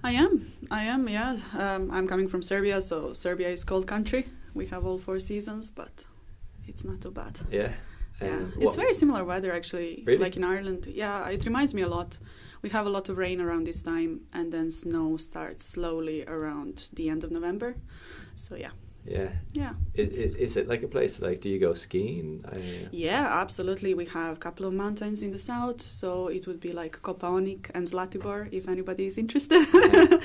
I am, yeah. I'm coming from Serbia, so Serbia is cold country. We have all 4 seasons, but it's not too bad. Yeah. Yeah, it's very similar weather actually, Really? like in Ireland. Yeah, it reminds me a lot. We have a lot of rain around this time, and then snow starts slowly around the end of November. So yeah. Yeah. Yeah. Is it like a place, like, do you go skiing? Yeah, absolutely. We have a couple of mountains in the south, so it would be like Kopaonik and Zlatibor, if anybody is interested.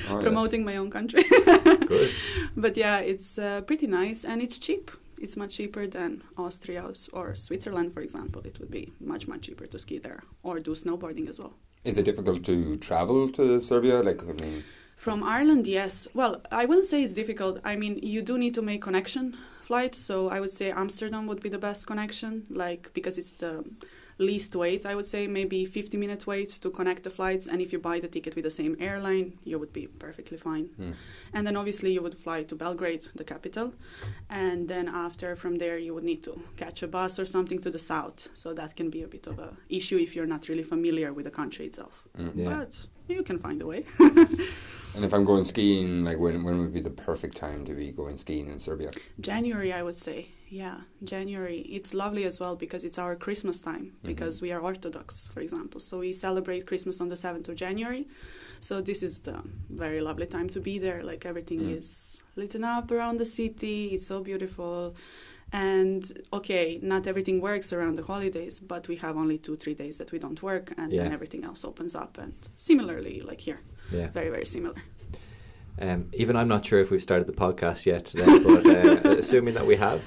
Promoting my own country. Good. But yeah, it's pretty nice, and it's cheap. It's much cheaper than Austria or Switzerland, for example. It would be much, much cheaper to ski there or do snowboarding as well. Is it difficult to travel to Serbia? From Ireland, yes. Well, I wouldn't say it's difficult. I mean, you do need to make connection flights. So I would say Amsterdam would be the best connection, because it's the least wait. I would say maybe 50-minute wait to connect the flights. And if you buy the ticket with the same airline, you would be perfectly fine. And then obviously you would fly to Belgrade, the capital. And then from there, you would need to catch a bus or something to the south. So that can be a bit of an issue if you're not really familiar with the country itself. Yeah. But you can find a way. And if I'm going skiing, when would be the perfect time to be going skiing in Serbia? January, I would say. Yeah, January. It's lovely as well because it's our Christmas time, because we are Orthodox, for example. So we celebrate Christmas on the 7th of January. So this is the very lovely time to be there. Like everything is lit up around the city. It's so beautiful. And okay, not everything works around the holidays, but we have only 2-3 days that we don't work, and then everything else opens up. And similarly, like here, very, very similar. Even I'm not sure if we've started the podcast yet today, but assuming that we have,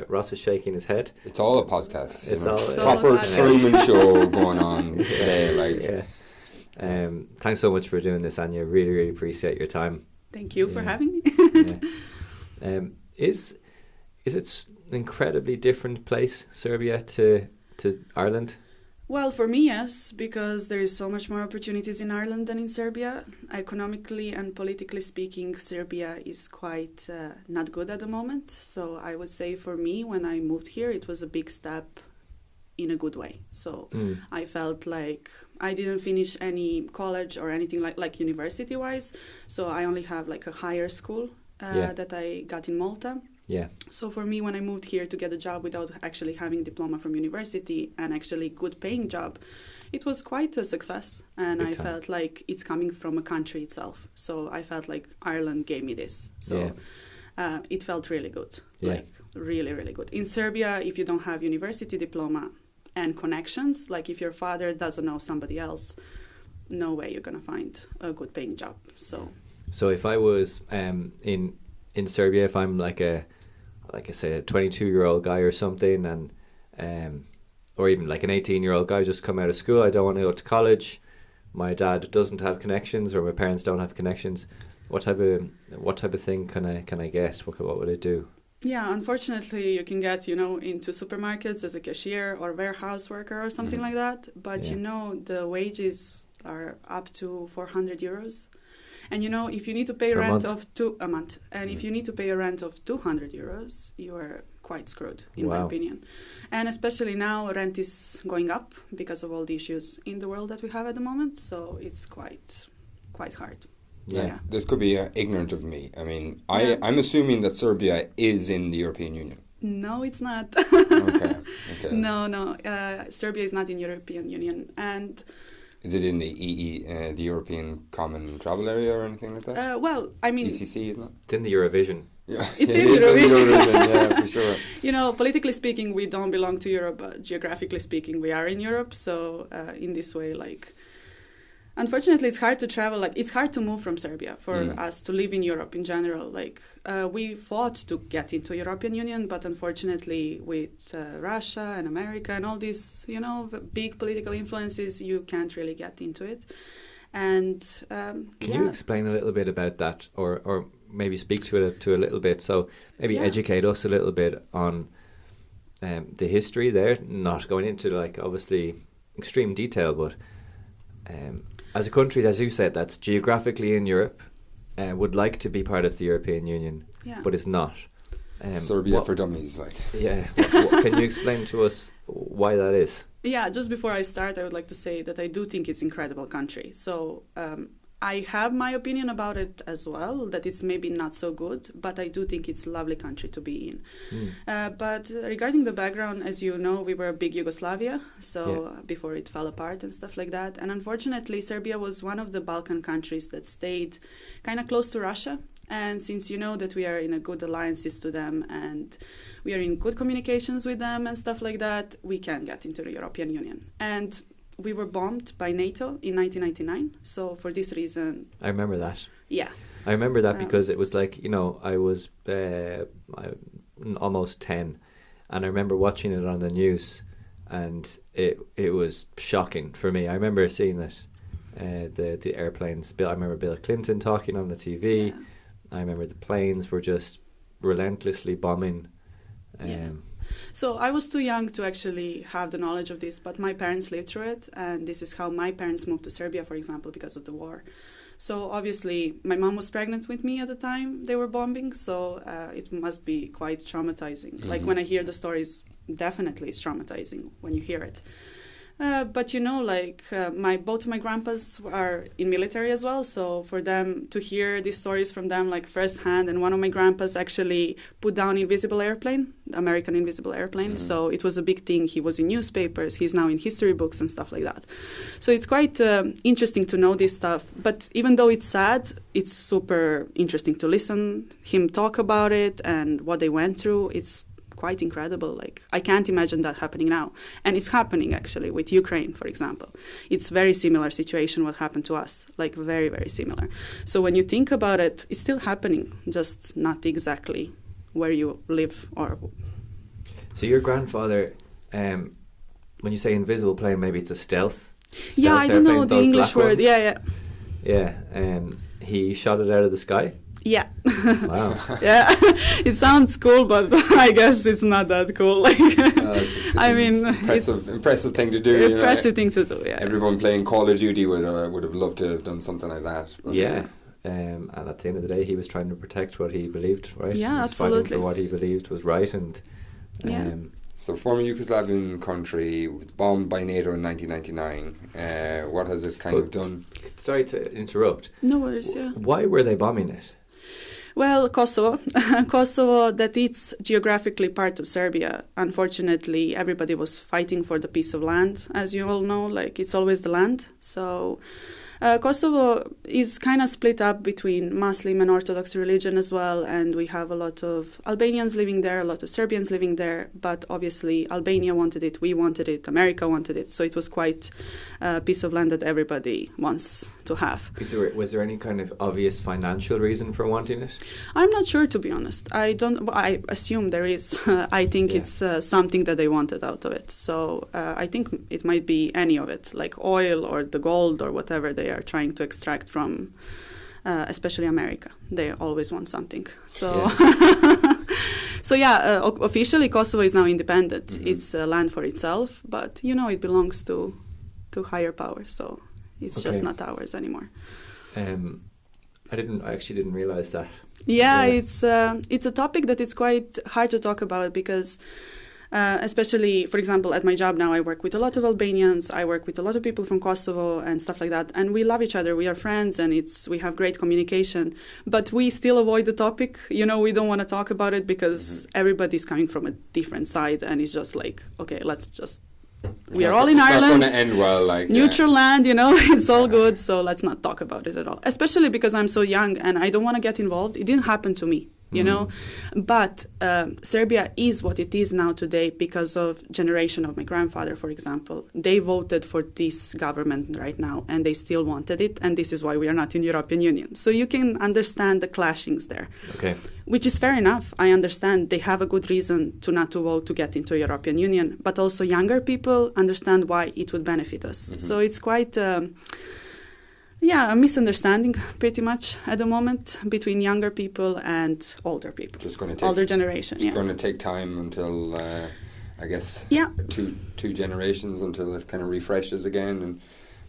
Ross is shaking his head. It's all a podcast. It's all proper Truman Show going on today. Thanks so much for doing this, Anja. Really, really appreciate your time. Thank you for having me. Is it an incredibly different place, Serbia, to Ireland? Well, for me, yes, because there is so much more opportunities in Ireland than in Serbia. Economically and politically speaking, Serbia is quite not good at the moment. So I would say for me, when I moved here, it was a big step in a good way. So I felt like I didn't finish any college or anything like university-wise. So I only have like a higher school that I got in Malta. Yeah. So for me, when I moved here to get a job without actually having diploma from university and actually good paying job, it was quite a success. And I felt like it's coming from a country itself. So I felt like Ireland gave me this. So it felt really good. Like really, really good. In Serbia, if you don't have university diploma and connections, like if your father doesn't know somebody else, no way you're going to find a good paying job. So if I was in Serbia, if I'm like I say, a 22-year-old guy or something, and or even like an 18-year-old guy just come out of school, I don't want to go to college, my dad doesn't have connections or my parents don't have connections, what type of thing can I get? What would I do? Yeah, unfortunately, you can get, into supermarkets as a cashier or warehouse worker or something like that. But, the wages are up to 400 euros. And, if you need to pay a rent of a month, and if you need to pay a rent of 200 euros, you are quite screwed, in my opinion. And especially now, rent is going up because of all the issues in the world that we have at the moment. So it's quite hard. Yeah, this could be ignorant of me. I mean, I'm assuming that Serbia is in the European Union. No, it's not. Okay. No. Serbia is not in European Union. And is it in the the European Common Travel Area or anything like that? Well, I mean, ECC, isn't it? It's in the Eurovision. Yeah, it's in Eurovision. Yeah, for sure. Politically speaking, we don't belong to Europe, but geographically speaking, we are in Europe. So in this way, unfortunately, it's hard to travel. It's hard to move from Serbia for us to live in Europe in general. We fought to get into European Union, but unfortunately, with Russia and America and all these, big political influences, you can't really get into it. And can you explain a little bit about that, or maybe speak to it a little bit? So maybe educate us a little bit on the history there. Not going into obviously extreme detail, but. As a country, as you said, that's geographically in Europe, would like to be part of the European Union, but is not. Serbia for dummies, Yeah. Can you explain to us why that is? Yeah, just before I start, I would like to say that I do think it's an incredible country. So I have my opinion about it as well, that it's maybe not so good, but I do think it's a lovely country to be in. But regarding the background, as you know, we were a big Yugoslavia, so before it fell apart and stuff like that. And unfortunately, Serbia was one of the Balkan countries that stayed kind of close to Russia. And since you know that we are in a good alliances to them and we are in good communications with them and stuff like that, we can get into the European Union. And we were bombed by NATO in 1999. So for this reason... I remember that. Yeah. I remember that because it was like, I was almost 10 and I remember watching it on the news and it was shocking for me. I remember seeing it, the airplanes. I remember Bill Clinton talking on the TV. Yeah. I remember the planes were just relentlessly bombing. So I was too young to actually have the knowledge of this, but my parents lived through it, and this is how my parents moved to Serbia, for example, because of the war. So obviously, my mom was pregnant with me at the time they were bombing, so it must be quite traumatizing. Like when I hear the stories, definitely it's traumatizing when you hear it. But both my grandpas are in military as well, so for them to hear these stories from them like firsthand, and one of my grandpas actually put down invisible airplane, the American invisible airplane, so it was a big thing. He was in newspapers, he's now in history books and stuff like that. So it's quite interesting to know this stuff, but even though it's sad, it's super interesting to listen him talk about it and what they went through. It's quite incredible. Like, I can't imagine that happening now. And it's happening actually with Ukraine, for example. It's very similar situation what happened to us, like very, very similar. So when you think about it, it's still happening, just not exactly where you live. Or so your grandfather, when you say invisible plane, maybe it's a stealth I don't know the English word. Yeah. He shot it out of the sky. Yeah. Wow. Yeah. It sounds cool, but I guess it's not that cool. Like, I mean, impressive thing to do. Impressive thing to do. Yeah. Everyone playing Call of Duty would have loved to have done something like that. But and at the end of the day, he was trying to protect what he believed, right? Yeah, he was absolutely. fighting for what he believed was right, and So former Yugoslavian country was bombed by NATO in 1999. What has it kind of done? Sorry to interrupt. No worries. Yeah. Why were they bombing it? Well, Kosovo, that it's geographically part of Serbia. Unfortunately, everybody was fighting for the piece of land, as you all know. Like, it's always the land. So Kosovo is kind of split up between Muslim and Orthodox religion as well, and we have a lot of Albanians living there, a lot of Serbians living there, but obviously Albania wanted it, we wanted it, America wanted it, so it was quite a piece of land that everybody wants to have. Was there any kind of obvious financial reason for wanting it? I'm not sure, to be honest. I assume there is. I think it's something that they wanted out of it. So I think it might be any of it, like oil or the gold or whatever they are trying to extract from, especially America. They always want something. So, officially Kosovo is now independent. Mm-hmm. It's land for itself, but it belongs to higher power. So it's just not ours anymore. I actually didn't realize that. Yeah, it's a topic that it's quite hard to talk about because. Especially, for example, at my job now, I work with a lot of Albanians, I work with a lot of people from Kosovo and stuff like that, and we love each other, we are friends, and we have great communication, but we still avoid the topic, we don't want to talk about it because everybody's coming from a different side, and it's just like, okay, let's just, we are all in Ireland, it's not going to end well, neutral land, it's all good, so let's not talk about it at all, especially because I'm so young, and I don't want to get involved. It didn't happen to me. But Serbia is what it is now today because of generation of my grandfather, for example. They voted for this government right now, and they still wanted it, and this is why we are not in European Union. So you can understand the clashings there, which is fair enough. I understand they have a good reason to not to vote to get into European Union, but also younger people understand why it would benefit us. Mm-hmm. So it's quite... a misunderstanding pretty much at the moment between younger people and older people. Just going to take older generation. It's going to take time until I guess two generations until it kind of refreshes again.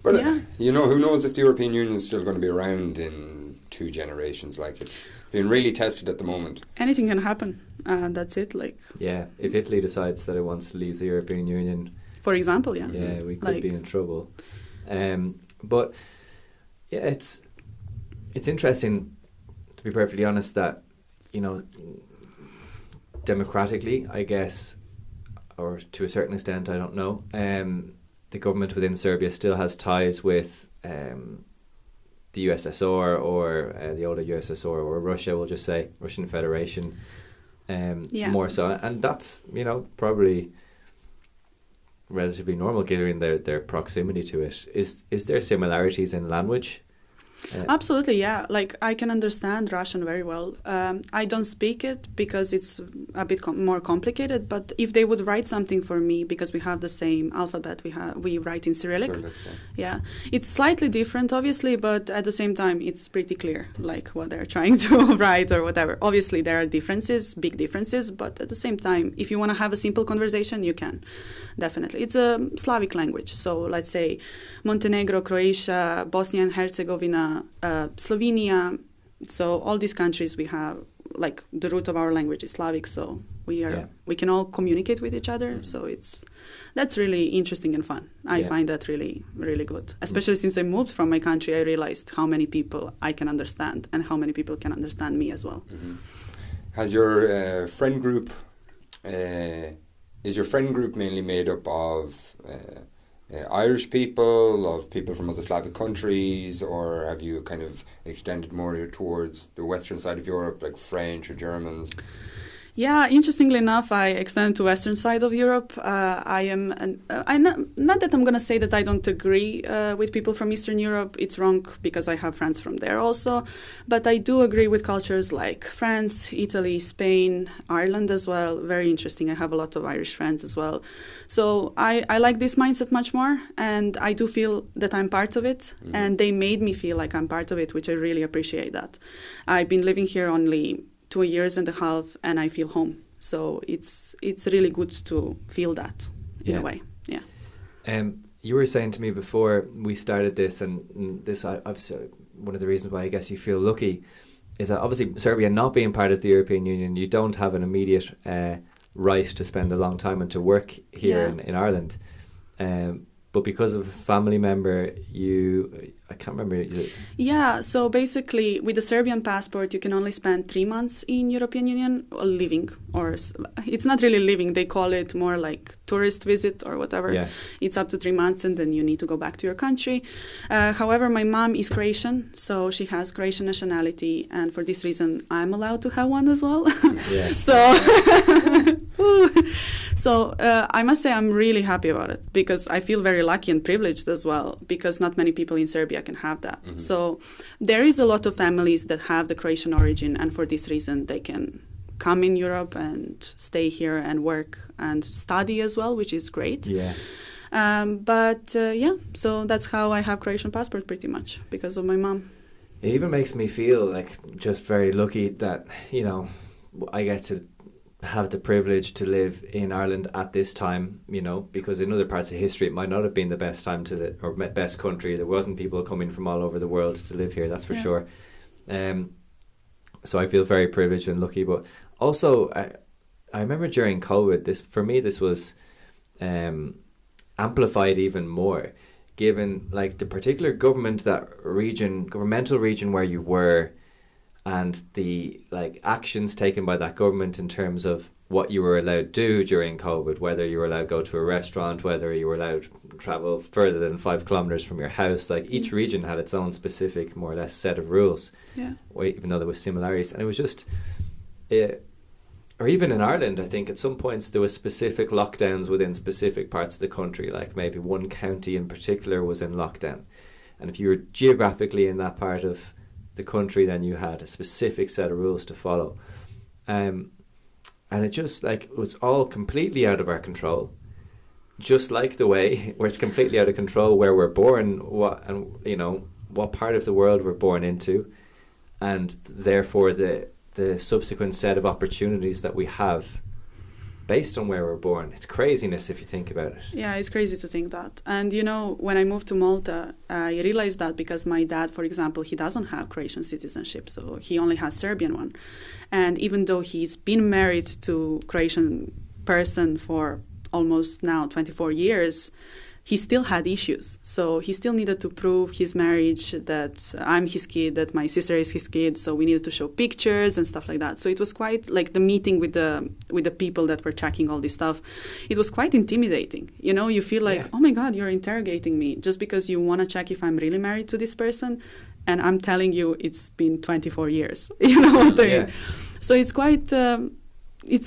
But who knows if the European Union is still going to be around in 2 generations? Like, it's being really tested at the moment. Anything can happen. That's it. If Italy decides that it wants to leave the European Union, for example, we could be in trouble. But. Yeah, It's interesting, to be perfectly honest, that, you know, democratically, I guess, or to a certain extent, I don't know, the government within Serbia still has ties with the USSR or the older USSR, or Russia, we'll just say, Russian Federation, more so. And that's, you know, probably relatively normal given their proximity to it. Is there similarities in language? Absolutely, yeah. Like, I can understand Russian very well. I don't speak it because it's a bit more complicated, but if they would write something for me, because we have the same alphabet, we write in Cyrillic. Yeah. It's slightly different, obviously, but at the same time, it's pretty clear, like, what they're trying to write or whatever. Obviously, there are differences, big differences, but at the same time, if you want to have a simple conversation, you can, definitely. It's a Slavic language, so let's say Montenegro, Croatia, Bosnia and Herzegovina, Slovenia, so all these countries we have, like, the root of our language is Slavic, so we can all communicate with each other. So that's really interesting and fun. I find that really, really good, especially since I moved from my country. I realized how many people I can understand and how many people can understand me as well. Has your friend group is your friend group mainly made up of Irish people, of people from other Slavic countries, or have you kind of extended more towards the western side of Europe, like French or Germans? Yeah, interestingly enough, I extended to western side of Europe. I am, not that I'm going to say that I don't agree with people from Eastern Europe. It's wrong because I have friends from there also. But I do agree with cultures like France, Italy, Spain, Ireland as well. Very interesting. I have a lot of Irish friends as well. So I like this mindset much more. And I do feel that I'm part of it. And they made me feel like I'm part of it, which I really appreciate that. I've been living here only 2 years and a half, and I feel home. So it's really good to feel that in a way. Yeah. You were saying to me before we started this, and this obviously one of the reasons why I guess you feel lucky is that obviously Serbia not being part of the European Union, you don't have an immediate right to spend a long time and to work here in Ireland. But because of a family member, I can't remember. Yeah, so basically with the Serbian passport, you can only spend 3 months in European Union living, or it's not really living. They call it more like tourist visit or whatever. Yeah. It's up to 3 months and then you need to go back to your country. However, my mom is Croatian, so she has Croatian nationality. And for this reason, I'm allowed to have one as well. Yeah. So I must say I'm really happy about it because I feel very lucky and privileged as well because not many people in Serbia can have that. So there is a lot of families that have the Croatian origin, and for this reason they can come in Europe and stay here and work and study as well, which is great. Yeah. So that's how I have Croatian passport pretty much because of my mom. It even makes me feel like just very lucky that, you know, I get to have the privilege to live in Ireland at this time, you know, because in other parts of history it might not have been the best time or best country. There wasn't people coming from all over the world to live here, that's for sure. So I feel very privileged and lucky. But also, I remember during COVID, this was amplified even more, given like the particular governmental region where you were, and the like actions taken by that government in terms of what you were allowed to do during COVID, whether you were allowed to go to a restaurant, whether you were allowed to travel further than 5 kilometers from your house. Like each region had its own specific, more or less, set of rules. Yeah. Even though there was similarities, and it was just, or even in Ireland, I think at some points there was specific lockdowns within specific parts of the country. Like maybe one county in particular was in lockdown, and if you were geographically in that part of the country, then you had a specific set of rules to follow, and it just like it was all completely out of our control, just like the way where it's completely out of control where we're born, what part of the world we're born into, and therefore the subsequent set of opportunities that we have based on where we're born. It's craziness if you think about it. Yeah, it's crazy to think that. And, you know, when I moved to Malta, I realized that because my dad, for example, he doesn't have Croatian citizenship, so he only has Serbian one. And even though he's been married to Croatian person for almost now 24 years, he still had issues. So he still needed to prove his marriage, that I'm his kid, that my sister is his kid. So we needed to show pictures and stuff like that. So it was quite like the meeting with the people that were checking all this stuff. It was quite intimidating. You know, you feel like, oh my God, you're interrogating me just because you want to check if I'm really married to this person. And I'm telling you, it's been 24 years. You know what I mean? So it's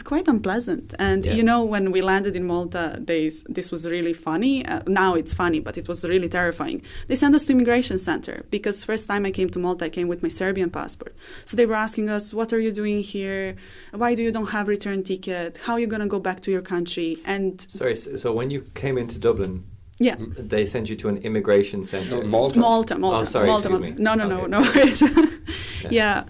quite unpleasant. And, you know, when we landed in Malta, this was really funny. Now it's funny, but it was really terrifying. They sent us to immigration center because first time I came to Malta, I came with my Serbian passport. So they were asking us, what are you doing here? Why do you don't have return ticket? How are you going to go back to your country? And sorry, so when you came into Dublin, they sent you to an immigration centre. Malta. Oh, sorry, Malta. excuse me. No worries.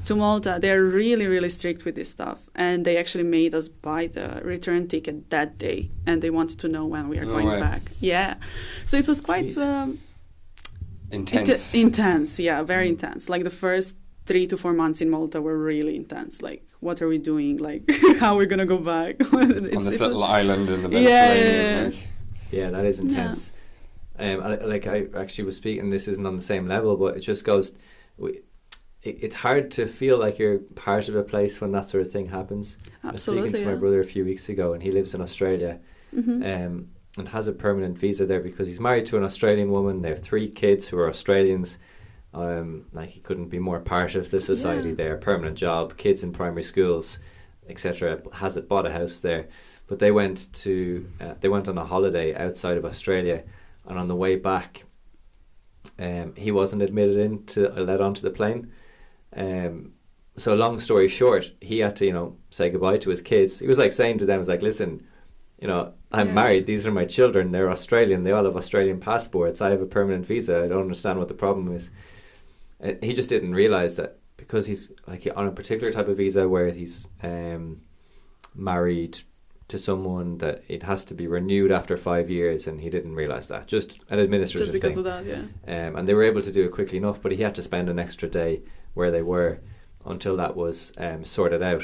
To Malta. They're really, really strict with this stuff. And they actually made us buy the return ticket that day. And they wanted to know when we are going back. Yeah. So it was quite... intense. Intense, very intense. Like the first 3 to 4 months in Malta were really intense. Like, what are we doing? Like, how are we going to go back? On this little island in the Mediterranean. Yeah, that is intense. I actually was speaking, this isn't on the same level, but it just goes, it's hard to feel like you're part of a place when that sort of thing happens. Absolutely. I was speaking to my brother a few weeks ago, and he lives in Australia and has a permanent visa there because he's married to an Australian woman. They have 3 kids who are Australians. He couldn't be more part of the society there. Permanent job, kids in primary schools, etc. Bought a house there. But they went on a holiday outside of Australia, and on the way back, he wasn't let onto the plane. So long story short, he had to, say goodbye to his kids. He was like saying to them, listen, I'm married. These are my children. They're Australian. They all have Australian passports. I have a permanent visa. I don't understand what the problem is. He just didn't realise that because he's on a particular type of visa where he's married to someone, that it has to be renewed after 5 years, and he didn't realise that. Just an administrative thing. Just because thing. of that, and they were able to do it quickly enough, but he had to spend an extra day where they were until that was sorted out.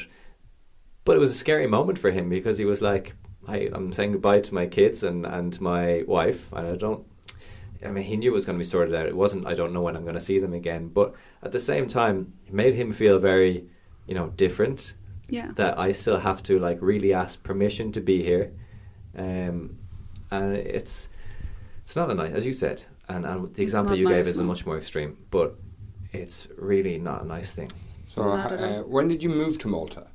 But it was a scary moment for him because he was like, I'm saying goodbye to my kids and my wife, and he knew it was going to be sorted out. It wasn't, I don't know when I'm going to see them again. But at the same time, it made him feel very, different. Yeah. That I still have to really ask permission to be here, and it's not a nice, as you said, and the example you gave is a much more extreme, but it's really not a nice thing. So when did you move to Malta?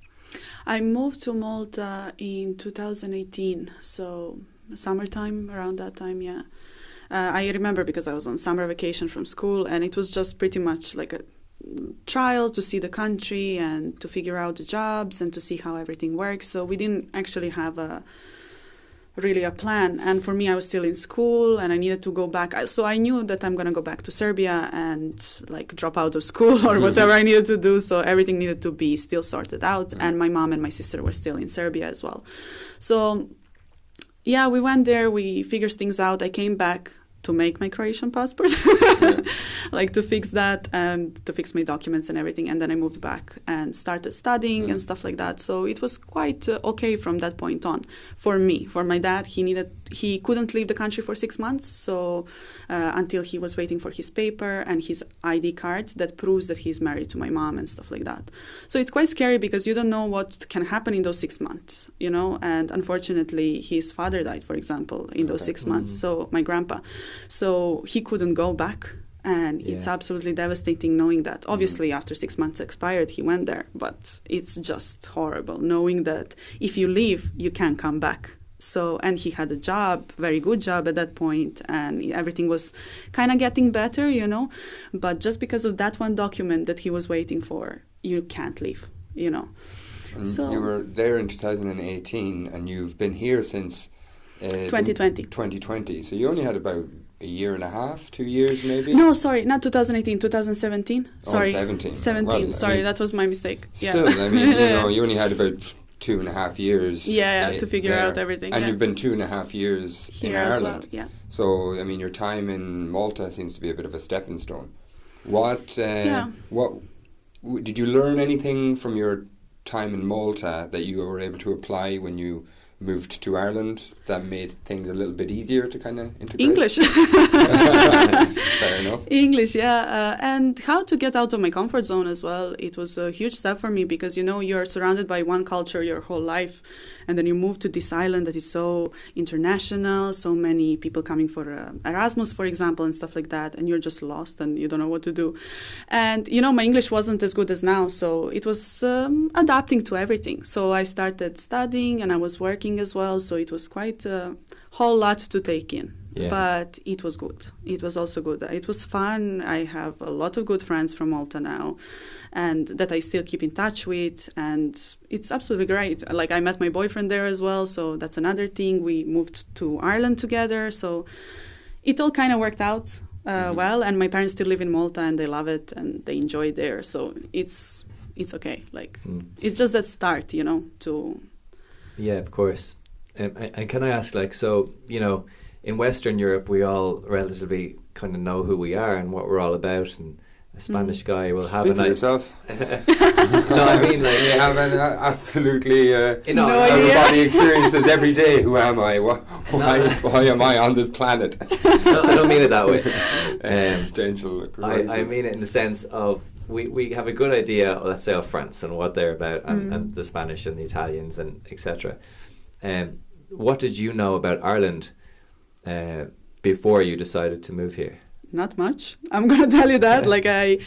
I moved to Malta in 2018, so summertime, around that time, I remember because I was on summer vacation from school, and it was just pretty much like a trial to see the country and to figure out the jobs and to see how everything works. So we didn't actually have a plan. And for me, I was still in school and I needed to go back. So I knew that I'm going to go back to Serbia and drop out of school or whatever I needed to do. So everything needed to be still sorted out. And my mom and my sister were still in Serbia as well. So we went there, we figured things out. I came back to make my Croatian passport, to fix that and to fix my documents and everything. And then I moved back and started studying and stuff like that. So it was quite okay from that point on. For me, for my dad, he couldn't leave the country for 6 months. So until he was waiting for his paper and his ID card that proves that he's married to my mom and stuff like that. So it's quite scary because you don't know what can happen in those 6 months, and unfortunately his father died, for example, in those 6 months. So my grandpa. So he couldn't go back, and it's absolutely devastating knowing that. Obviously, after 6 months expired, he went there, but it's just horrible knowing that if you leave, you can't come back. So, and he had a job, very good job at that point, and everything was kind of getting better, but just because of that one document that he was waiting for, you can't leave, And so, you were there in 2018, and you've been here since 2020. 2020. So you only had about a year and a half, 2 years maybe? No, sorry, not 2018, 2017. Sorry. 17. 17, well, sorry, that was my mistake. Still, you only had about 2.5 years. To figure out everything. And you've been 2.5 years here in Ireland. Well, So, your time in Malta seems to be a bit of a stepping stone. What did you learn anything from your time in Malta that you were able to apply when you moved to Ireland that made things a little bit easier to kind of integrate? English. Fair enough. English, yeah. And how to get out of my comfort zone as well. It was a huge step for me because, you're surrounded by one culture your whole life. And then you move to this island that is so international, so many people coming for Erasmus, for example, and stuff like that. And you're just lost and you don't know what to do. And, my English wasn't as good as now. So it was adapting to everything. So I started studying and I was working as well. So it was quite a whole lot to take in. Yeah. But it was good. It was also good. It was fun. I have a lot of good friends from Malta now and that I still keep in touch with. And it's absolutely great. Like, I met my boyfriend there as well. So that's another thing. We moved to Ireland together. So it all kind of worked out well. And my parents still live in Malta and they love it and they enjoy it there. So it's okay. Like, it's just that start, to... Yeah, of course. And can I ask, like, so, in Western Europe, we all relatively kind of know who we are and what we're all about. And a Spanish guy will have Speak for yourself. No, I mean, like, you have an absolutely everybody experiences every day. Who am I? Why am I on this planet? No, I don't mean it that way. Existential crisis. I mean it in the sense of we have a good idea, let's say, of France and what they're about, and the Spanish and the Italians and etc. What did you know about Ireland before you decided to move here? Not much. I'm going to tell you that. Like, I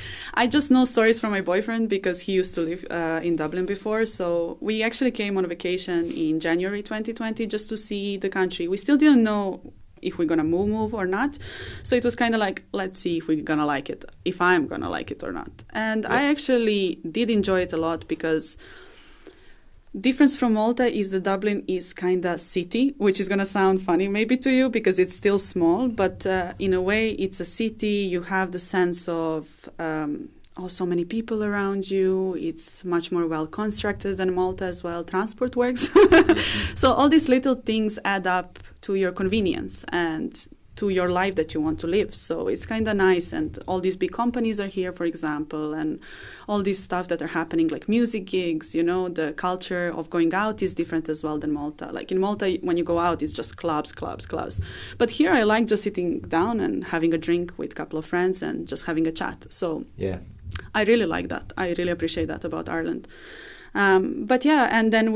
just know stories from my boyfriend because he used to live in Dublin before. So we actually came on a vacation in January 2020 just to see the country. We still didn't know if we're going to move or not. So it was kind of like, let's see if we're going to like it, if I'm going to like it or not. And I actually did enjoy it a lot because... difference from Malta is that Dublin is kind of city, which is going to sound funny maybe to you because it's still small, but in a way it's a city. You have the sense of so many people around you. It's much more well constructed than Malta as well. Transport works. So all these little things add up to your convenience and to your life that you want to live. So it's kind of nice. And all these big companies are here, for example, and all this stuff that are happening, like music gigs, the culture of going out is different as well than Malta. Like in Malta, when you go out, it's just clubs. But here I like just sitting down and having a drink with a couple of friends and just having a chat. So yeah, I really like that. I really appreciate that about Ireland. But yeah, and then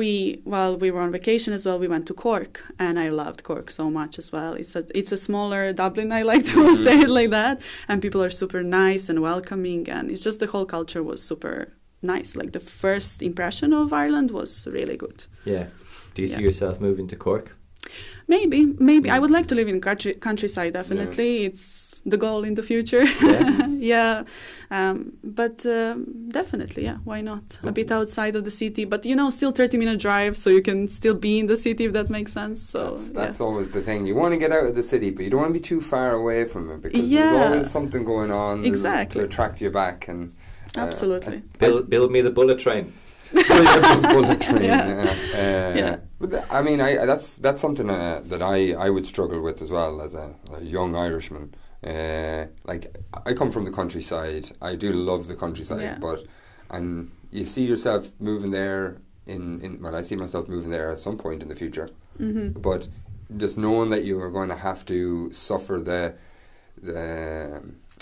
while we were on vacation as well, we went to Cork, and I loved Cork so much as well. It's a smaller Dublin, I like to say it like that, and people are super nice and welcoming, and it's just the whole culture was super nice. Like the first impression of Ireland was really good. Yeah. Do you see yourself moving to Cork? Maybe. I would like to live in countryside, definitely. Yeah. It's the goal in the future. Yeah. But definitely, yeah, why not? A bit outside of the city, but still 30-minute drive, so you can still be in the city, if that makes sense. So that's always the thing. You want to get out of the city, but you don't want to be too far away from it because there's always something going on to attract you back. And absolutely. Build me the bullet train. Bullet train. But I mean, that's something that I would struggle with as well as a young Irishman. Like I come from the countryside. I do love the countryside, and you see yourself moving there. I see myself moving there at some point in the future. Mm-hmm. But just knowing that you are going to have to suffer the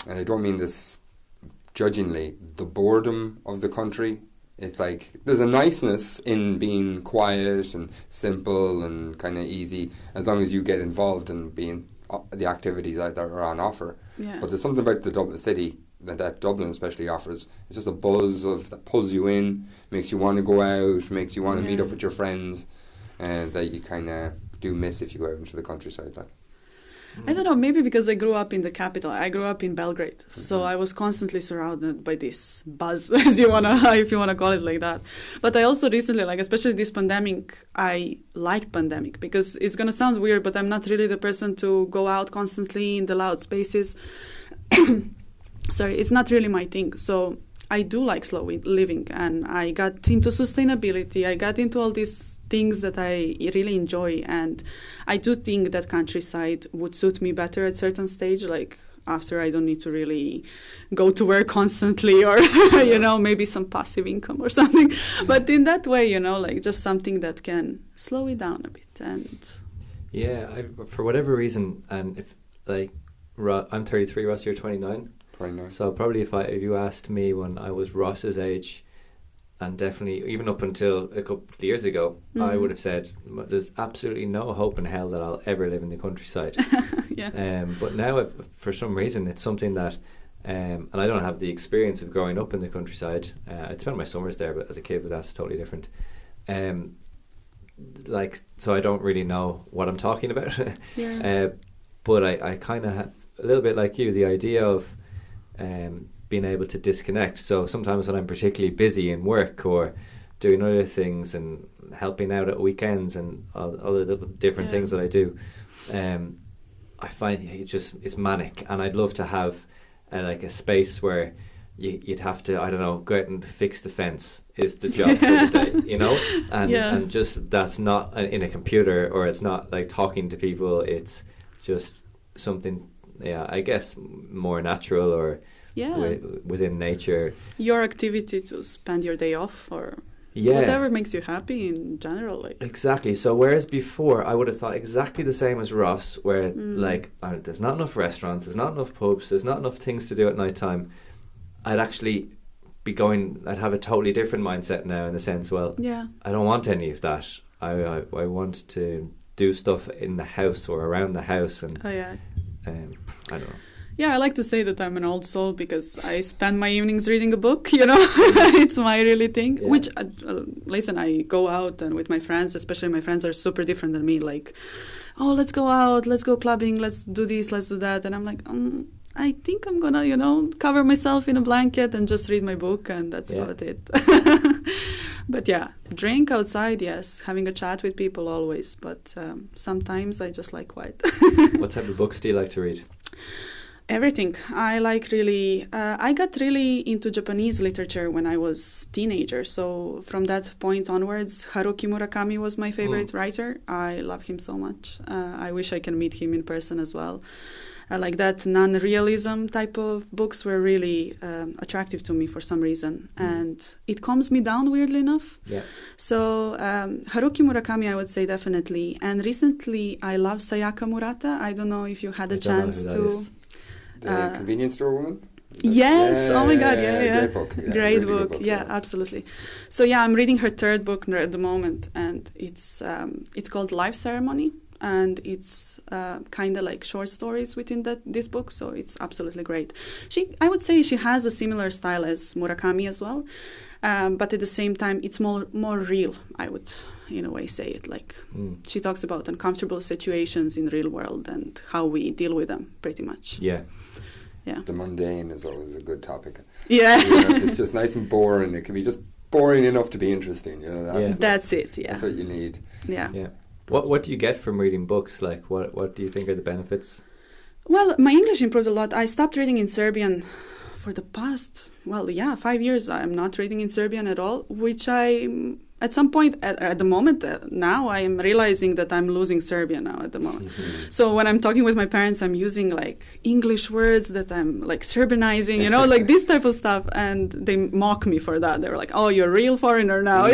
and I don't mean this judgingly, the boredom of the country. It's like there's a niceness in being quiet and simple and kind of easy as long as you get involved in being the activities that are on offer. Yeah. But there's something about the Dublin city that Dublin especially offers. It's just a buzz that pulls you in, makes you want to go out, makes you want to meet up with your friends, and that you kind of do miss if you go out into the countryside. Like. I don't know, maybe because I grew up in the capital. I grew up in Belgrade, so I was constantly surrounded by this buzz, if you wanna call it like that. But I also recently, especially this pandemic, I liked pandemic because it's gonna sound weird, but I'm not really the person to go out constantly in the loud spaces. Sorry, it's not really my thing. So I do like slow living, and I got into sustainability. I got into all these things that I really enjoy, and I do think that countryside would suit me better at certain stage. Like after I don't need to really go to work constantly or, maybe some passive income or something. But in that way, like just something that can slow it down a bit. And yeah, for whatever reason, and if like I'm 33, Ross, you're 29. 29. So probably if you asked me when I was Ross's age, and definitely even up until a couple of years ago, I would have said there's absolutely no hope in hell that I'll ever live in the countryside. Yeah. But now, for some reason, it's something that, and I don't have the experience of growing up in the countryside. I'd spent my summers there, but as a kid, but that's totally different. So I don't really know what I'm talking about. Yeah. But I kind of have a little bit like you, the idea of being able to disconnect. So sometimes when I'm particularly busy in work or doing other things and helping out at weekends and all the different things that I do, I find it's manic, and I'd love to have a space where you'd have to, I don't know, go out and fix the fence is the job for the day, and just that's not in a computer, or it's not like talking to people, it's just something, I guess more natural or within nature. Your activity to spend your day off or whatever makes you happy in general. Exactly. So whereas before I would have thought exactly the same as Ross, where there's not enough restaurants, there's not enough pubs, there's not enough things to do at night time, I'd actually I'd have a totally different mindset now in the sense, I don't want any of that. I want to do stuff in the house or around the house, and I don't know. Yeah, I like to say that I'm an old soul because I spend my evenings reading a book, It's my really thing. Yeah. Which, listen, I go out and with my friends, especially my friends are super different than me. Like, oh, let's go out, let's go clubbing, let's do this, let's do that. And I'm like, I think I'm going to, cover myself in a blanket and just read my book, and that's about it. But drink outside, yes. Having a chat with people always. But sometimes I just like quiet. What type of books do you like to read? Everything. I like really... I got really into Japanese literature when I was teenager. So from that point onwards, Haruki Murakami was my favorite writer. I love him so much. I wish I can meet him in person as well. Like that non-realism type of books were really attractive to me for some reason. And it calms me down, weirdly enough. Yeah. So Haruki Murakami, I would say definitely. And recently, I love Sayaka Murata. I don't know if you had a chance to... The convenience store woman? Yes. Oh my God. Yeah. Great book. Yeah, great book. Yeah, absolutely. So I'm reading her third book at the moment, and it's called Life Ceremony, and it's kind of like short stories within this book. So it's absolutely great. I would say she has a similar style as Murakami as well, but at the same time, it's more real. I would, in a way, say it like she talks about uncomfortable situations in the real world and how we deal with them, pretty much. Yeah. Yeah. The mundane is always a good topic. Yeah. It's just nice and boring. It can be just boring enough to be interesting. That's it. Yeah. That's what you need. Yeah. Yeah. What do you get from reading books? Like, what do you think are the benefits? Well, my English improved a lot. I stopped reading in Serbian for the past 5 years. I'm not reading in Serbian at all, which at some point, at the moment, now I am realizing that I'm losing Serbian now at the moment. Mm-hmm. So when I'm talking with my parents, I'm using like English words that I'm like Serbianizing, like this type of stuff. And they mock me for that. They were like, oh, you're a real foreigner now.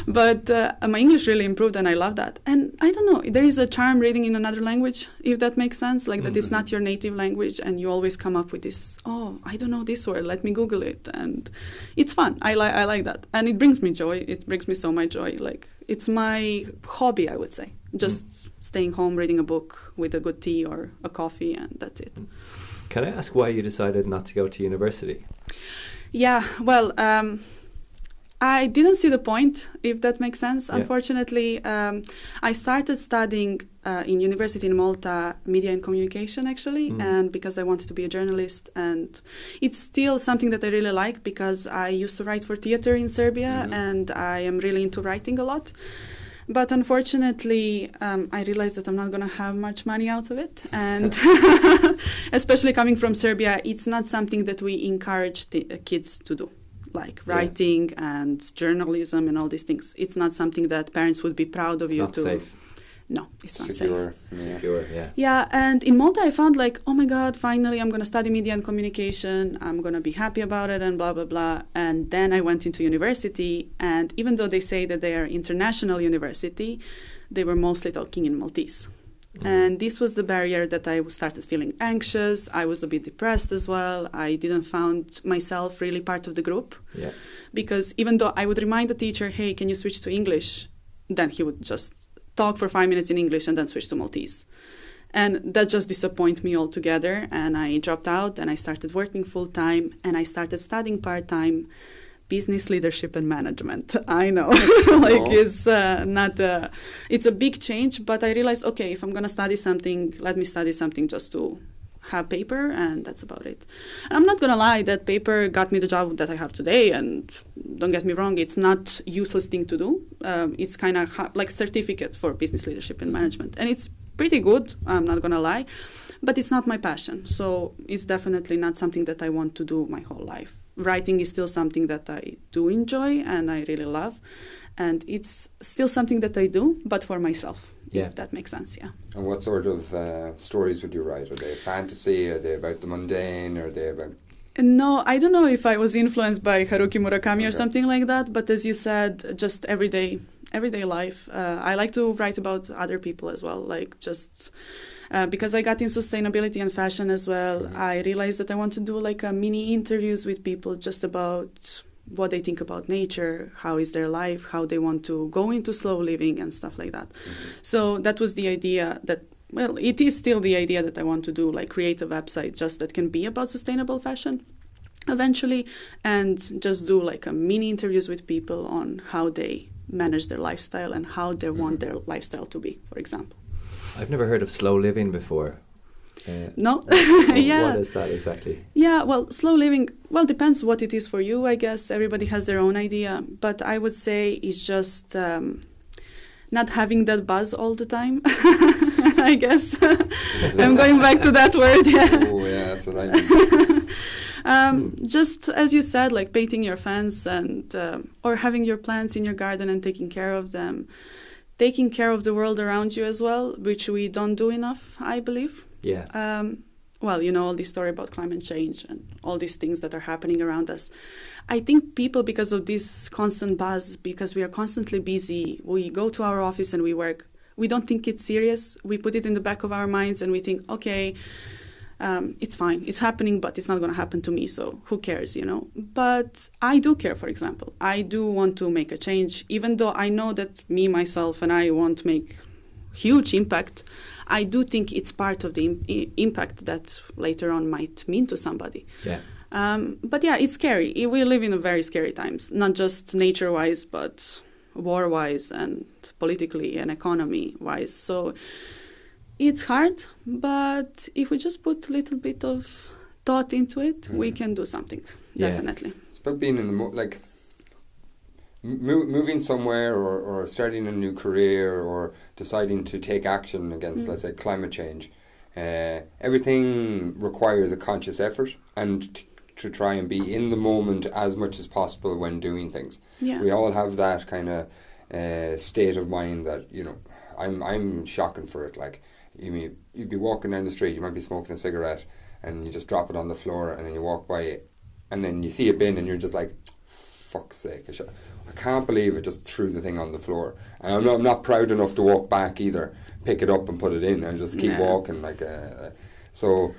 But my English really improved, and I love that. And I don't know, there is a charm reading in another language, if that makes sense, like that it's not your native language, and you always come up with this, I don't know this word, let me Google it. And it's fun. I like that. And it brings me joy. It brings me so much joy. Like, it's my hobby, I would say. Just staying home, reading a book with a good tea or a coffee, and that's it. Can I ask why you decided not to go to university? Yeah, well... I didn't see the point, if that makes sense. Yeah. Unfortunately, I started studying in university in Malta, media and communication, actually, and because I wanted to be a journalist. And it's still something that I really like because I used to write for theater in Serbia, and I am really into writing a lot. But unfortunately, I realized that I'm not going to have much money out of it. And especially coming from Serbia, it's not something that we encourage the kids to do. Like writing and journalism and all these things. It's not something that parents would be proud of you not to... safe. no, it's not secure, safe. Secure, yeah. Yeah, and in Malta I found like, oh my God, finally I'm going to study media and communication. I'm going to be happy about it and blah, blah, blah. And then I went into university, and even though they say that they are international university, they were mostly talking in Maltese. And this was the barrier that I started feeling anxious. I was a bit depressed as well. I didn't find myself really part of the group. Yeah. Because even though I would remind the teacher, hey, can you switch to English? Then he would just talk for 5 minutes in English and then switch to Maltese. And that just disappointed me altogether. And I dropped out and I started working full-time and I started studying part-time business leadership and management. I know, it's not it's a big change, but I realized, okay, if I'm going to study something, let me study something just to have paper, and that's about it. And I'm not going to lie, that paper got me the job that I have today, and don't get me wrong, it's not useless thing to do. It's kind of like certificate for business leadership and management, and it's pretty good, I'm not going to lie, but it's not my passion. So it's definitely not something that I want to do my whole life. Writing is still something that I do enjoy and I really love. And it's still something that I do, but for myself, if that makes sense, yeah. And what sort of stories would you write? Are they fantasy? Are they about the mundane? Are they about... No, I don't know if I was influenced by Haruki Murakami or something like that, but as you said, just everyday life. I like to write about other people as well, like just... because I got in sustainability and fashion as well, I realized that I want to do like a mini interviews with people just about what they think about nature, how is their life, how they want to go into slow living and stuff like that. So that was the idea that, well, it is still the idea that I want to do, like create a website just that can be about sustainable fashion eventually, and just do like a mini interviews with people on how they manage their lifestyle and how they want their lifestyle to be, for example. I've never heard of slow living before. No? What is that exactly? Yeah, well, slow living, well, depends what it is for you, I guess. Everybody has their own idea. But I would say it's just not having that buzz all the time, I guess. I'm going back to that word, yeah. Oh, yeah, that's what I mean. Just as you said, like painting your fence and or having your plants in your garden and taking care of them. Taking care of the world around you as well, which we don't do enough, I believe. Yeah. Well, you know, all this story about climate change and all these things that are happening around us. I think people, because of this constant buzz, because we are constantly busy, we go to our office and we work, we don't think it's serious. We put it in the back of our minds and we think, okay, it's fine. It's happening, but it's not going to happen to me, so who cares, you know? But I do care, for example. I do want to make a change, even though I know that me, myself, and I won't make huge impact. I do think it's part of the impact that later on might mean to somebody. Yeah. But yeah, it's scary. We live in very scary times, not just nature-wise, but war-wise and politically and economy-wise. So it's hard, but if we just put a little bit of thought into it, we can do something, definitely. It's about being in the moving somewhere or starting a new career or deciding to take action against, let's say, climate change. Everything requires a conscious effort and to try and be in the moment as much as possible when doing things. Yeah. We all have that kind of state of mind that, you know, I'm shocking for it. Like, you'd be walking down the street, you might be smoking a cigarette, and you just drop it on the floor, and then you walk by it, and then you see a bin, and you're just like, fuck's sake, I can't believe I just threw the thing on the floor. And I'm not proud enough to walk back either, pick it up and put it in, and just keep walking. So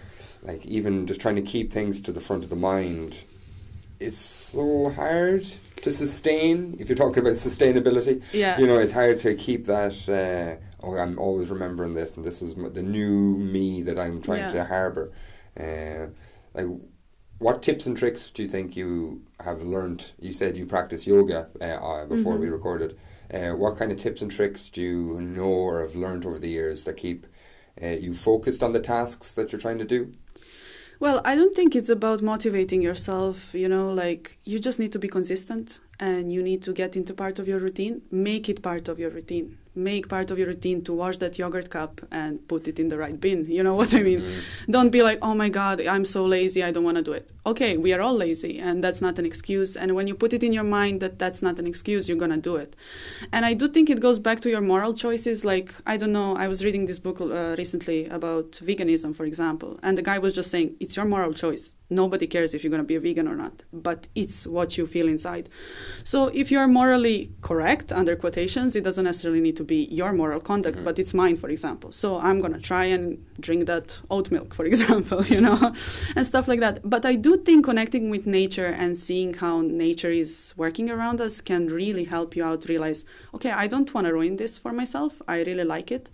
even just trying to keep things to the front of the mind, it's so hard to sustain. If you're talking about sustainability, you know, it's hard to keep that. I'm always remembering this, and this is the new me that I'm trying to harbour. What tips and tricks do you think you have learnt? You said you practice yoga before we recorded. What kind of tips and tricks do you know or have learnt over the years that keep you focused on the tasks that you're trying to do? Well, I don't think it's about motivating yourself, you know, like you just need to be consistent and you need to get into part of your routine, make it part of your routine. make part of your routine to wash that yogurt cup and put it in the right bin. You know what I mean? Don't be like, oh my God, I'm so lazy, I don't want to do it. Okay, we are all lazy, and that's not an excuse. And when you put it in your mind that that's not an excuse, you're going to do it. And I do think it goes back to your moral choices. Like, I don't know, I was reading this book recently about veganism, for example, and the guy was just saying, it's your moral choice. Nobody cares if you're going to be a vegan or not, but it's what you feel inside. So if you're morally correct, under quotations, it doesn't necessarily need to be your moral conduct, but it's mine, for example. So I'm going to try and drink that oat milk, for example, you know, and stuff like that. But I do think connecting with nature and seeing how nature is working around us can really help you out realize, okay, I don't want to ruin this for myself. I really like it.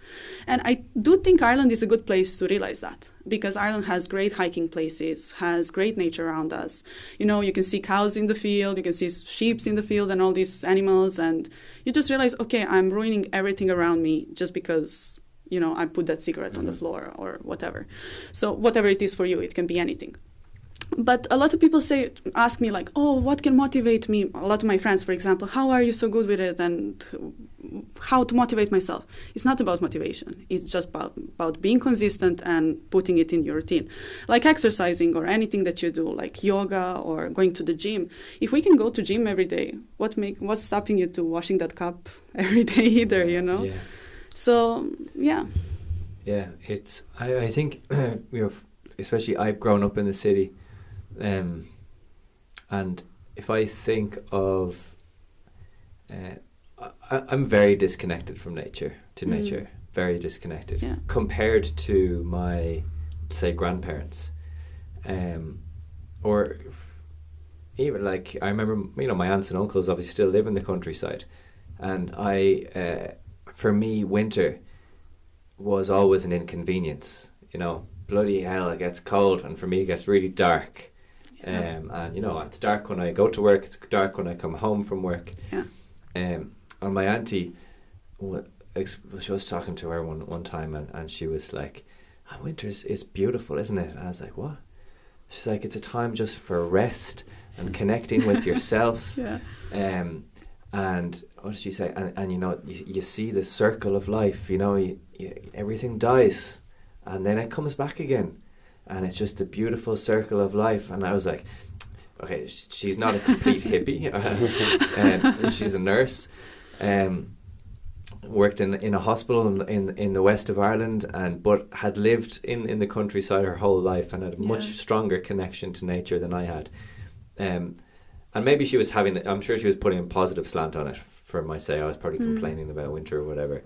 And I do think Ireland is a good place to realize that, because Ireland has great hiking places, has great nature around us. You know, you can see cows in the field, you can see sheep in the field and all these animals, and you just realize, okay, I'm ruining everything around me just because, you know, I put that cigarette on the floor or whatever. So whatever it is for you, it can be anything. But a lot of people ask me like, oh, what can motivate me? A lot of my friends, for example, how are you so good with it, and how to motivate myself? It's not about motivation. It's just about being consistent and putting it in your routine. Like exercising or anything that you do, like yoga or going to the gym. If we can go to gym every day, what's stopping you to washing that cup every day either, you know? Yeah. So, yeah. Yeah, I think, you know, especially I've grown up in the city, and if I think of, I'm very disconnected from nature, very disconnected, compared to my, say, grandparents, or even like, I remember, you know, my aunts and uncles obviously still live in the countryside, and for me, winter was always an inconvenience, you know. Bloody hell, it gets cold, and for me it gets really dark. And you know, it's dark when I go to work, it's dark when I come home from work. And my auntie, she was talking to her one time, and she was like, oh, winter is beautiful, isn't it? And I was like, what? She's like, it's a time just for rest and connecting with yourself. And what did she say? And you know, you see the circle of life, you know, everything dies, and then it comes back again, and it's just a beautiful circle of life. And I was like, okay, she's not a complete hippie. She's a nurse, worked in a hospital in the west of Ireland, but had lived in the countryside her whole life, and had a much stronger connection to nature than I had. And maybe she was I'm sure she was putting a positive slant on it for my say. I was probably complaining about winter or whatever.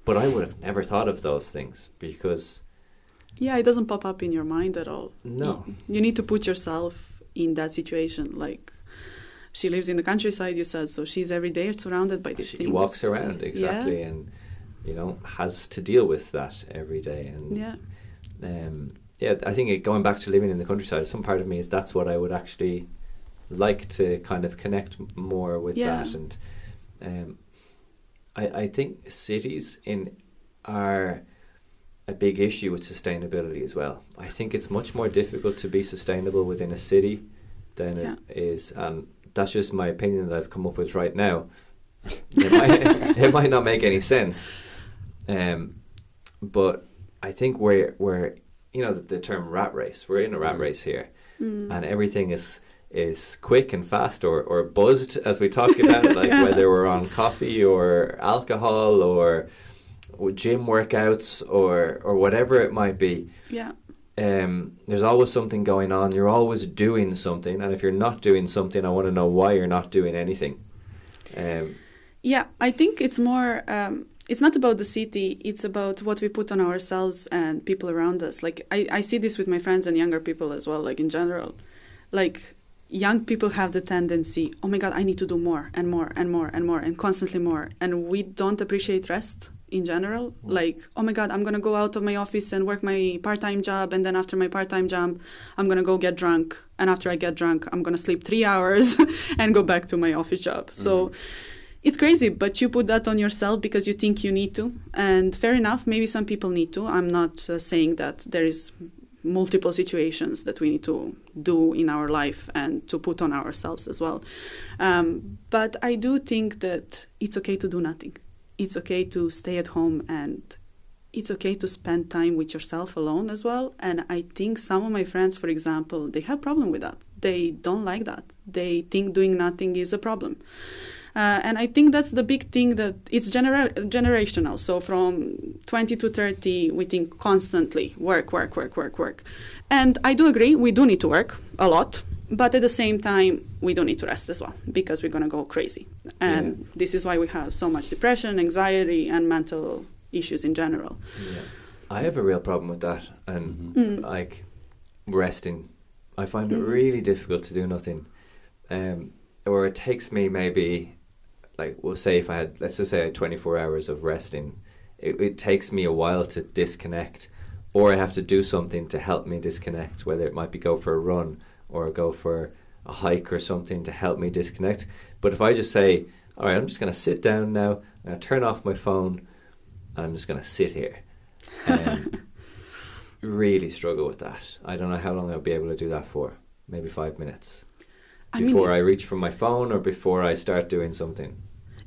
But I would have never thought of those things, because... Yeah, it doesn't pop up in your mind at all. No. You need to put yourself in that situation. Like, she lives in the countryside, you said, so she's every day surrounded by these things. She walks around, exactly, and, you know, has to deal with that every day. And I think going back to living in the countryside, some part of me is that's what I would actually like to kind of connect more with that. And I think cities are a big issue with sustainability as well. I think it's much more difficult to be sustainable within a city than it is, and that's just my opinion that I've come up with right now. It might not make any sense, but I think we're you know, the term rat race, we're in a rat race here, and everything is quick and fast or buzzed, as we talk about, like whether we're on coffee or alcohol or gym workouts or whatever it might be. There's always something going on. You're always doing something, and if you're not doing something, I want to know why you're not doing anything. I think it's more it's not about the city, it's about what we put on ourselves and people around us. Like, I see this with my friends and younger people as well, like in general. Like, young people have the tendency, oh my God, I need to do more and more and more and more and constantly more. And we don't appreciate rest in general. Like, oh my God, I'm going to go out of my office and work my part-time job. And then after my part-time job, I'm going to go get drunk. And after I get drunk, I'm going to sleep 3 hours and go back to my office job. So it's crazy, but you put that on yourself because you think you need to. And fair enough, maybe some people need to. I'm not saying that there is multiple situations that we need to do in our life and to put on ourselves as well. But I do think that it's okay to do nothing. It's okay to stay at home, and it's okay to spend time with yourself alone as well. And I think some of my friends, for example, they have problem with that. They don't like that. They think doing nothing is a problem. And I think that's the big thing, that it's generational. So from 20 to 30, we think constantly work. And I do agree, we do need to work a lot. But at the same time, we don't need to rest as well, because we're going to go crazy. And this is why we have so much depression, anxiety, and mental issues in general. Yeah. I have a real problem with that. And like resting, I find it really difficult to do nothing. Or it takes me maybe, like, we'll say if I had, let's just say I had 24 hours of resting, it takes me a while to disconnect, or I have to do something to help me disconnect, whether it might be go for a run or go for a hike or something to help me disconnect. But if I just say, all right, I'm just going to sit down now, I'm going to turn off my phone, and I'm just going to sit here. Really struggle with that. I don't know how long I'll be able to do that for. Maybe 5 minutes. Before I reach for my phone or before I start doing something.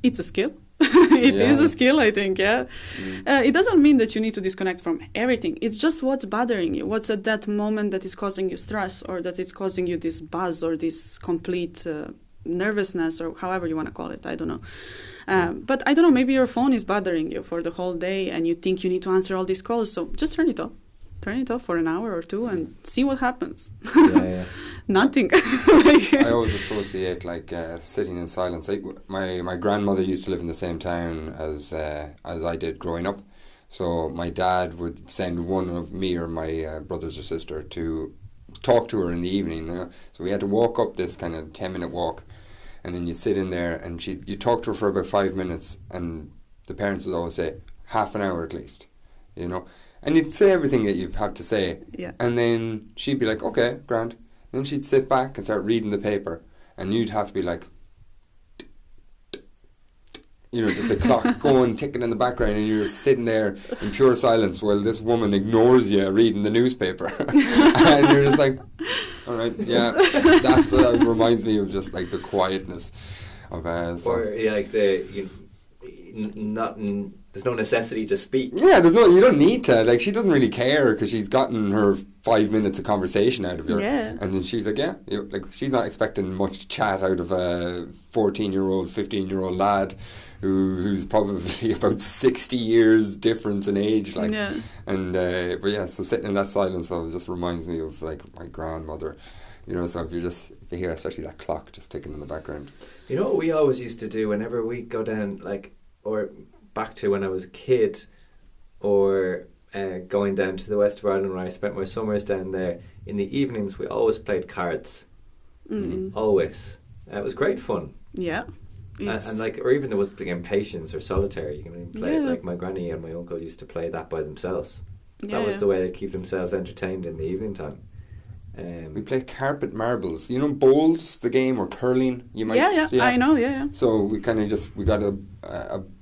It's a skill. It is a skill, I think, it doesn't mean that you need to disconnect from everything. It's just what's bothering you, what's at that moment that is causing you stress, or that is causing you this buzz or this complete nervousness, or however you want to call it. I don't know. But I don't know, maybe your phone is bothering you for the whole day and you think you need to answer all these calls. So just turn it off. Turn it off for an hour or two and see what happens. Nothing. I always associate sitting in silence. My grandmother used to live in the same town as I did growing up. So my dad would send one of me or my brothers or sister to talk to her in the evening. So we had to walk up this kind of 10-minute walk, and then you'd sit in there and you talk to her for about 5 minutes, and the parents would always say half an hour at least, And you'd say everything that you've had to say. Yeah. And then she'd be like, okay, grand. Then she'd sit back and start reading the paper. And you'd have to be like, the clock going, ticking in the background. And you're just sitting there in pure silence while this woman ignores you reading the newspaper. And you're just like, all right, yeah. That's what reminds me of just like the quietness of there's no necessity to speak. Yeah, you don't need to. Like, she doesn't really care because she's gotten her 5 minutes of conversation out of you. Yeah. And then she's like, she's not expecting much chat out of a 14-year-old, 15-year-old lad who's probably about 60 years difference in age. And, so sitting in that silence just reminds me of, like, my grandmother. So if you hear especially that clock just ticking in the background. You know what we always used to do whenever we go down, or back to when I was a kid, or going down to the west of Ireland where I spent my summers down there, in the evenings we always played cards. Always. It was great fun. Yeah. And or even there was the game Patience or Solitaire. You can play like my granny and my uncle used to play that by themselves. That was the way they keep themselves entertained in the evening time. We played carpet marbles. Bowls, the game, or curling. You might. I know. Yeah. So we kind of we got a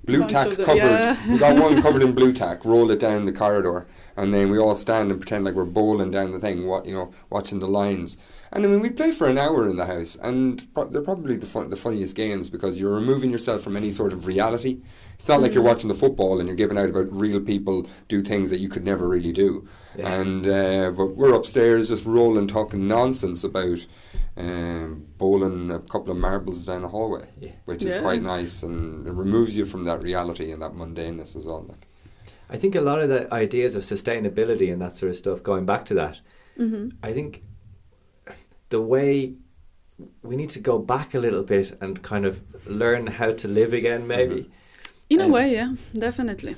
blue tack covered. We got one covered in blue tack. Roll it down the corridor, and then we all stand and pretend like we're bowling down the thing. Watching the lines. And I mean, we play for an hour in the house, and they're probably the funniest games because you're removing yourself from any sort of reality. It's not like you're watching the football and you're giving out about real people do things that you could never really do. Yeah. And but we're upstairs just rolling, talking nonsense about bowling a couple of marbles down the hallway, which is quite nice, and it removes you from that reality and that mundaneness as well. I think a lot of the ideas of sustainability and that sort of stuff, going back to that, I think the way we need to go back a little bit and kind of learn how to live again, maybe. In a way, yeah, definitely.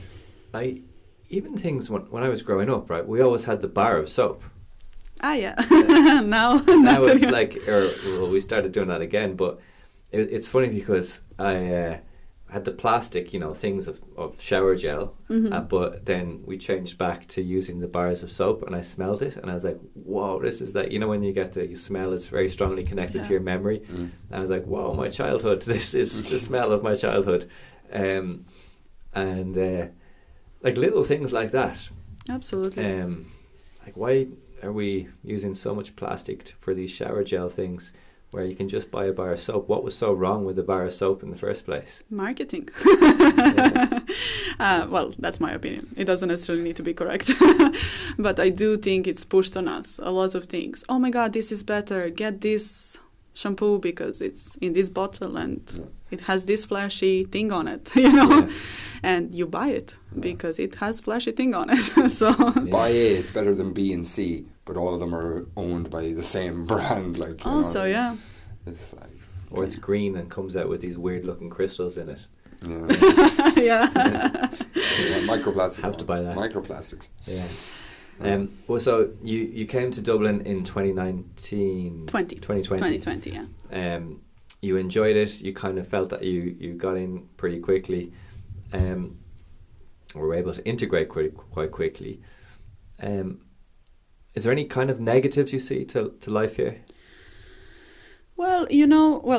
Even things when I was growing up, right, we always had the bar of soap. Yeah. Now it's we started doing that again, but it's funny because I had the plastic, things of shower gel, but then we changed back to using the bars of soap, and I smelled it, and I was like, whoa, this is that, when you get the smell is very strongly connected to your memory. I was like, whoa, my childhood, this is the smell of my childhood. Like little things like that. Absolutely. Why, are we using so much plastic for these shower gel things, where you can just buy a bar of soap? What was so wrong with the bar of soap in the first place? Marketing. Well, that's my opinion. It doesn't necessarily need to be correct. But I do think it's pushed on us a lot of things. Oh my God, this is better. Get this shampoo because it's in this bottle and it has this flashy thing on it, you know? Yeah. And you buy it because it has flashy thing on it. So buy A, it's better than B and C, but all of them are owned by the same brand. Like also, yeah. It's like, or it's green and comes out with these weird looking crystals in it. Yeah. Microplastics. Have to buy that. Microplastics. Yeah. Well, so you came to Dublin in 2019. 2020, yeah. You enjoyed it. You kind of felt that you got in pretty quickly, or were able to integrate quite quickly. Is there any kind of negatives you see to life here? Well,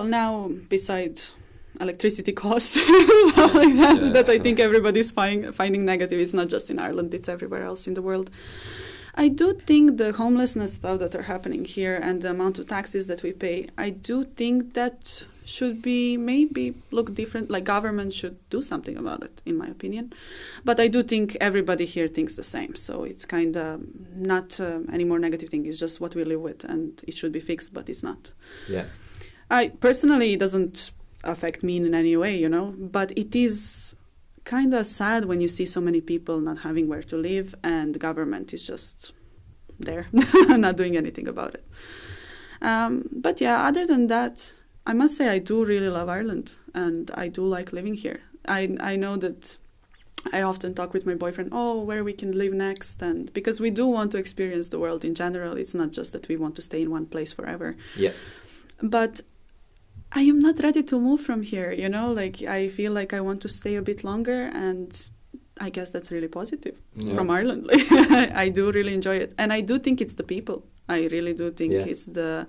now besides electricity costs, stuff like that I think everybody's finding negative. It's not just in Ireland, it's everywhere else in the world. I do think the homelessness stuff that are happening here and the amount of taxes that we pay, I do think that should be maybe look different, like government should do something about it, in my opinion. But I do think everybody here thinks the same, so it's kind of not any more negative thing, it's just what we live with and it should be fixed, but it's not. Yeah. I personally, it doesn't affect me in any way, but it is kind of sad when you see so many people not having where to live and the government is just there, not doing anything about it. But yeah, other than that, I must say I do really love Ireland and I do like living here. I know that I often talk with my boyfriend, where we can live next, and because we do want to experience the world in general. It's not just that we want to stay in one place forever. Yeah. But I am not ready to move from here, like I feel like I want to stay a bit longer, and I guess that's really positive from Ireland. I do really enjoy it. And I do think it's the people. I really do think it's the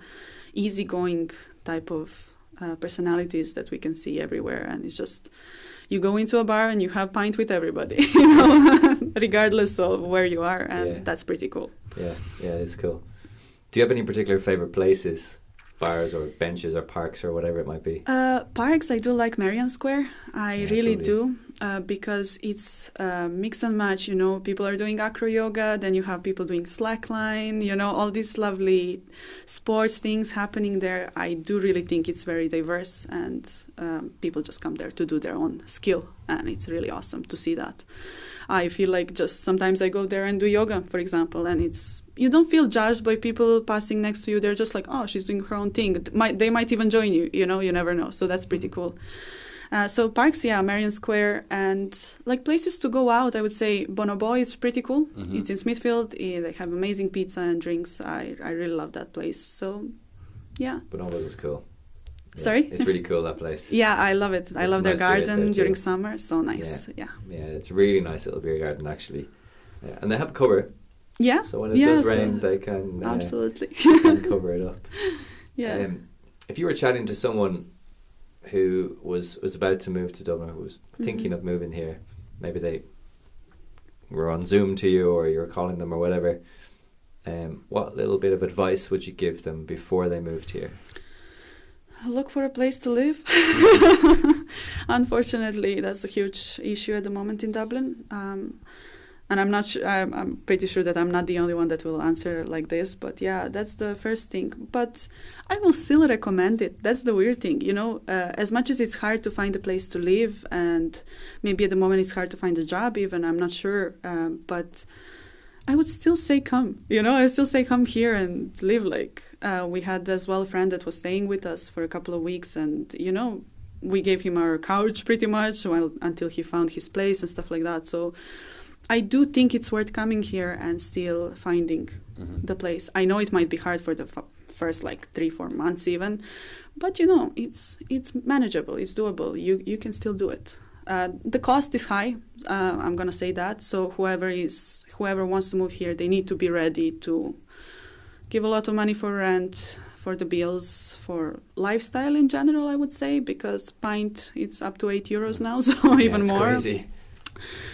easygoing type of personalities that we can see everywhere. And it's just, you go into a bar and you have pint with everybody, regardless of where you are. And that's pretty cool. Yeah, it's cool. Do you have any particular favorite places? Bars or benches or parks or whatever it might be? Parks, I do like Marion Square. I really do, because it's mix and match. People are doing acro yoga, then you have people doing slackline, all these lovely sports things happening there. I do really think it's very diverse, and people just come there to do their own skill, and it's really awesome to see that. I feel like just sometimes I go there and do yoga, for example, and you don't feel judged by people passing next to you. They're just like, she's doing her own thing. They might even join you, you never know. So that's pretty cool. So parks, Marion Square, and like places to go out, I would say Bonobo is pretty cool. Mm-hmm. It's in Smithfield. They have amazing pizza and drinks. I really love that place. So, yeah. Bonobo is cool. Yeah, sorry? It's really cool, that place. Yeah, I love it. I love their garden during summer. So nice. Yeah, it's a really nice little beer garden, actually. Yeah. And they have cover. Yeah. So when it does rain, they can absolutely can cover it up. Yeah. If you were chatting to someone who was about to move to Dublin, who was thinking of moving here, maybe they were on Zoom to you or you're calling them or whatever, what little bit of advice would you give them before they moved here? Look for a place to live. Unfortunately, that's a huge issue at the moment in Dublin. And I'm not sure, I'm pretty sure that I'm not the only one that will answer like this. But yeah, that's the first thing. But I will still recommend it. That's the weird thing. As much as it's hard to find a place to live, and maybe at the moment it's hard to find a job even, I'm not sure. But I would still say come. I still say come here and live. We had as well a friend that was staying with us for a couple of weeks, and we gave him our couch pretty much until he found his place and stuff like that. So I do think it's worth coming here and still finding the place. I know it might be hard for the first 3-4 months even, but it's manageable, it's doable. You can still do it. The cost is high, I'm gonna say that. So whoever wants to move here, they need to be ready to give a lot of money for rent, for the bills, for lifestyle in general, I would say, because pint, it's up to €8 now, so even more. Crazy.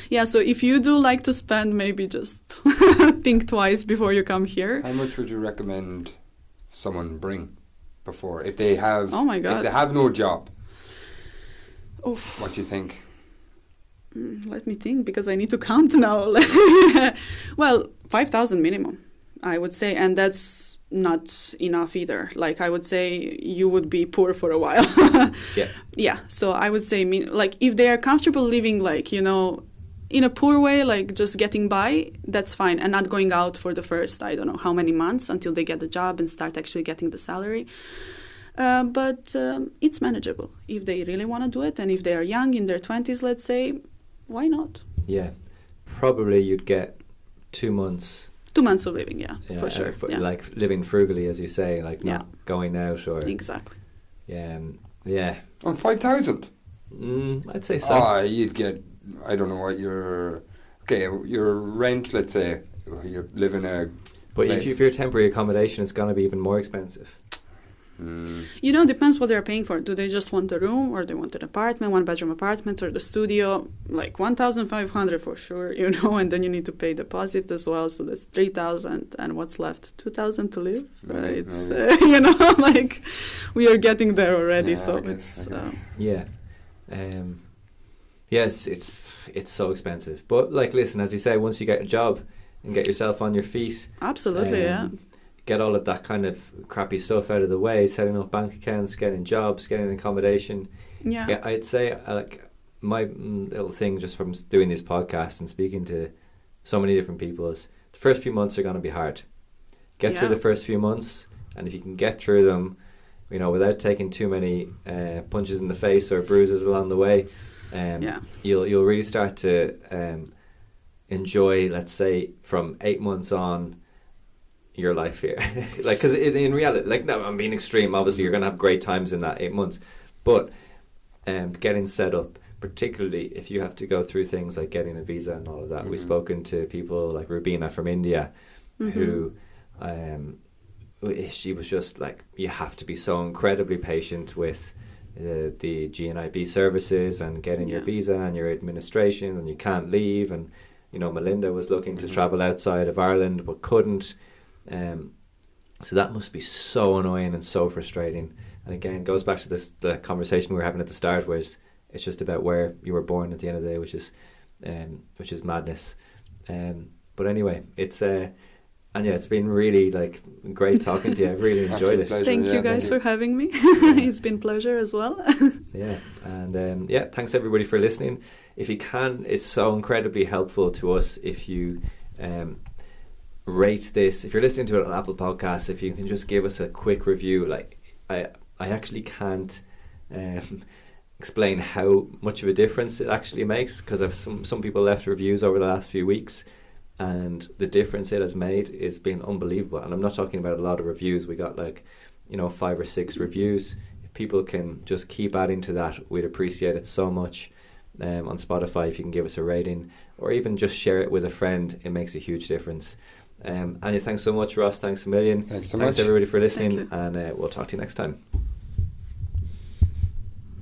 Yeah, so if you do like to spend, maybe just think twice before you come here. How much would you recommend someone bring before, if they have, oh my God, if they have no job? Oof. What do you think? Let me think, because I need to count now. Well, 5,000 minimum, I would say, and that's not enough either. Like, I would say you would be poor for a while. Yeah. Yeah, so I would say, like, if they are comfortable living, like, you know, in a poor way, like just getting by, that's fine, and not going out for the first, I don't know how many months until they get the job and start actually getting the salary. But it's manageable if they really want to do it, and if they are young, in their 20s, let's say, why not? Yeah, probably you'd get 2 months. 2 months of living, for sure. Like living frugally, as you say, like not going out or... Exactly. Yeah. On 5,000? I'd say so. You'd get, I don't know what your rent, let's say, you live in a... But if you're temporary accommodation, it's going to be even more expensive. You know, depends what they're paying for. Do they just want a room, or they want an apartment, 1-bedroom apartment, or the studio? Like 1,500 for sure, you know, and then you need to pay deposit as well, so that's 3,000, and what's left? 2,000 to live. It's you know, like we are getting there already. So it's yes, it's so expensive. But like, listen, as you say, once you get a job and get yourself on your feet, absolutely, get all of that kind of crappy stuff out of the way, setting up bank accounts, getting jobs, getting accommodation. Yeah, I'd say like my little thing just from doing this podcast and speaking to so many different people is the first few months are going to be hard. Get through the first few months, and if you can get through them, you know, without taking too many punches in the face or bruises along the way, you'll really start to enjoy, let's say, from 8 months on, your life here. Like, because in reality, like, no, I'm being extreme, obviously you're going to have great times in that 8 months, but getting set up, particularly if you have to go through things like getting a visa and all of that. We've spoken to people like Rubina from India, who she was just like, you have to be so incredibly patient with the GNIB services and getting your visa and your administration, and you can't leave. And you know, Melinda was looking to travel outside of Ireland but couldn't. So that must be so annoying and so frustrating. And again, goes back to the conversation we were having at the start, where it's just about where you were born at the end of the day, which is madness. But anyway, it's Anja, it's been really like great talking to you. I've really enjoyed it. Thank you guys for having me. It's been a pleasure as well. And thanks everybody for listening. If you can, it's so incredibly helpful to us if you rate this. If you're listening to it on Apple Podcasts, if you can just give us a quick review. Like, I actually can't explain how much of a difference it actually makes, because I've some people left reviews over the last few weeks, and the difference it has made is been unbelievable. And I'm not talking about a lot of reviews. We got 5 or 6 reviews. If people can just keep adding to that, we'd appreciate it so much. On Spotify, if you can give us a rating, or even just share it with a friend, it makes a huge difference. Anja, thanks so much. Ross, thanks a million. Thanks so much. Thanks everybody for listening, and we'll talk to you next time.